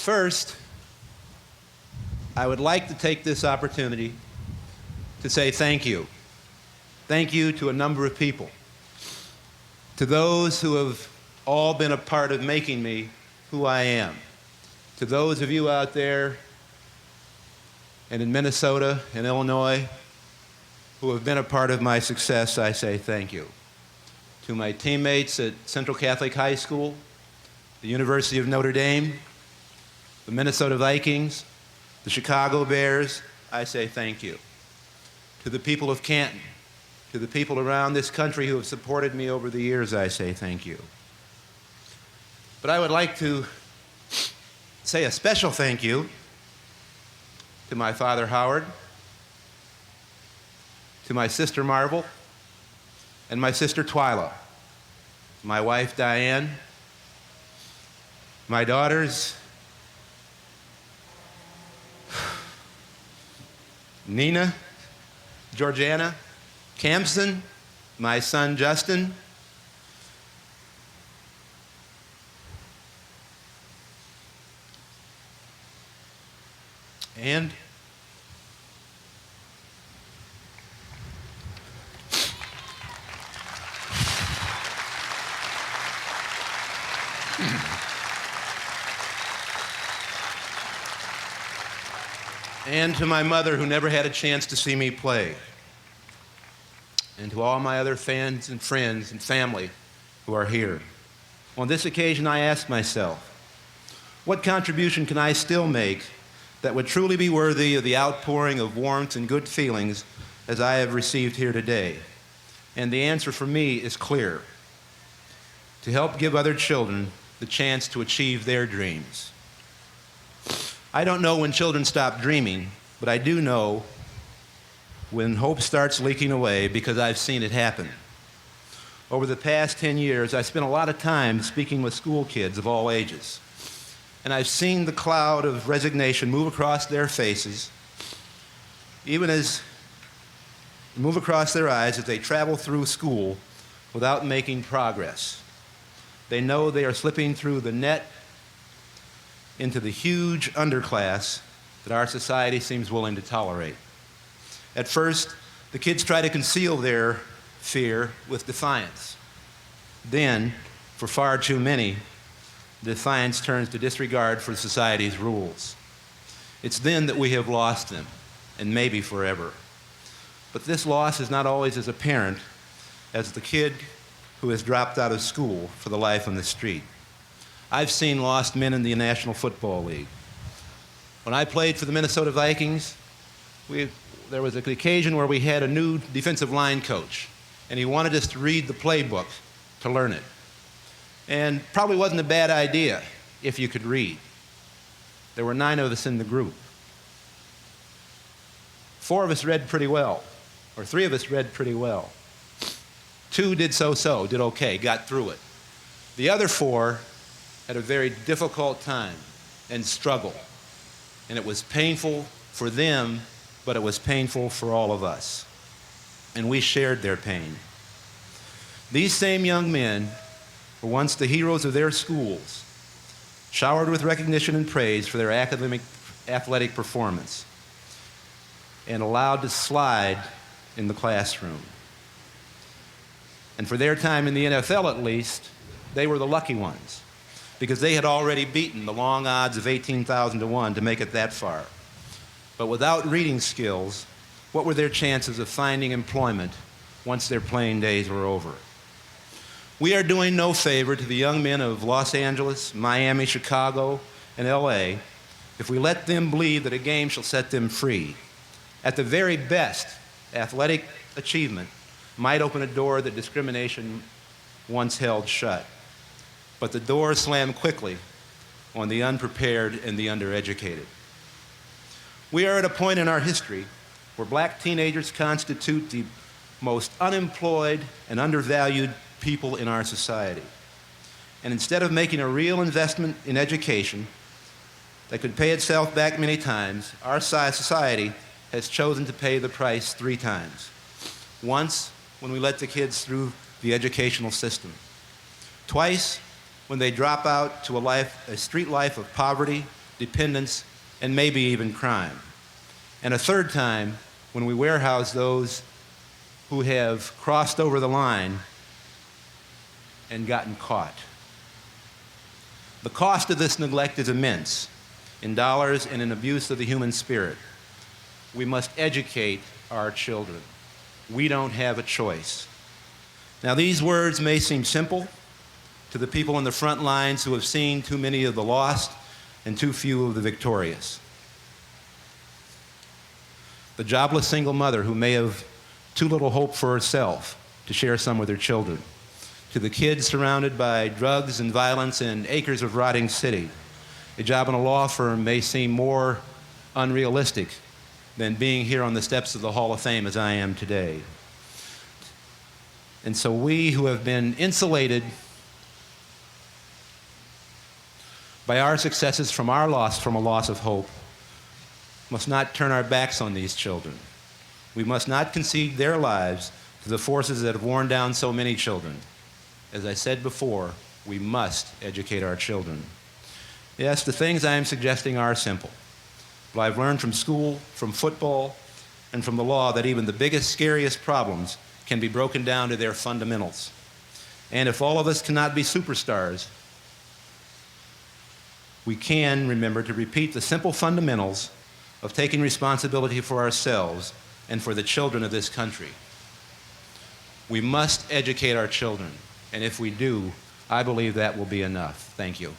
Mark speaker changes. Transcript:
Speaker 1: first, I would like to take this opportunity to say thank you. Thank you to a number of people. To those who have all been a part of making me who I am. To those of you out there and in Minnesota and Illinois who have been a part of my success, I say thank you. To my teammates at Central Catholic High School, the University of Notre Dame, the Minnesota Vikings, the Chicago Bears, I say thank you. To the people of Canton, to the people around this country who have supported me over the years, I say thank you. But I would like to say a special thank you to my father, Howard, to my sister, Marvel, and my sister, Twyla, my wife, Diane, my daughters, Nina, Georgiana, Campson, my son, Justin, and to my mother, who never had a chance to see me play, and to all my other fans and friends and family who are here. On this occasion, I ask myself, what contribution can I still make that would truly be worthy of the outpouring of warmth and good feelings as I have received here today? And the answer for me is clear: to help give other children the chance to achieve their dreams. I don't know when children stop dreaming, but I do know when hope starts leaking away, because I've seen it happen. Over the past 10 years, I spent a lot of time speaking with school kids of all ages. And I've seen the cloud of resignation move across their faces, even as move across their eyes as they travel through school without making progress. They know they are slipping through the net into the huge underclass that our society seems willing to tolerate. At first, the kids try to conceal their fear with defiance. Then, for far too many, defiance turns to disregard for society's rules. It's then that we have lost them, and maybe forever. But this loss is not always as apparent as the kid who has dropped out of school for the life on the street. I've seen lost men in the National Football League. When I played for the Minnesota Vikings, there was an occasion where we had a new defensive line coach, and he wanted us to read the playbook to learn it. And probably wasn't a bad idea if you could read. There were 9 of us in the group. 4 of us read pretty well, or 3 of us read pretty well. 2 did so-so, did okay, got through it. The other 4 had a very difficult time and struggled. And it was painful for them, but it was painful for all of us. And we shared their pain. These same young men were once the heroes of their schools, showered with recognition and praise for their athletic performance, and allowed to slide in the classroom. And for their time in the NFL, at least, they were the lucky ones, because they had already beaten the long odds of 18,000 to 1 to make it that far. But without reading skills, what were their chances of finding employment once their playing days were over? We are doing no favor to the young men of Los Angeles, Miami, Chicago, and LA if we let them believe that a game shall set them free. At the very best, athletic achievement might open a door that discrimination once held shut. But the door slammed quickly on the unprepared and the undereducated. We are at a point in our history where black teenagers constitute the most unemployed and undervalued people in our society. And instead of making a real investment in education that could pay itself back many times, our society has chosen to pay the price 3 times. Once, when we let the kids through the educational system. Twice, when they drop out to a street life of poverty dependence, and maybe even crime. And a third time, when we warehouse those who have crossed over the line and gotten caught. The cost of this neglect is immense, in dollars and in abuse of the human spirit. We must educate our children. We don't have a choice. Now, these words may seem simple to the people on the front lines who have seen too many of the lost and too few of the victorious. The jobless single mother who may have too little hope for herself to share some with her children. To the kids surrounded by drugs and violence in acres of rotting city. A job in a law firm may seem more unrealistic than being here on the steps of the Hall of Fame as I am today. And so we who have been insulated by our successes from a loss of hope, must not turn our backs on these children. We must not concede their lives to the forces that have worn down so many children. As I said before, we must educate our children. Yes, the things I am suggesting are simple, but I've learned from school, from football, and from the law that even the biggest, scariest problems can be broken down to their fundamentals. And if all of us cannot be superstars, we can remember to repeat the simple fundamentals of taking responsibility for ourselves and for the children of this country. We must educate our children, and if we do, I believe that will be enough. Thank you.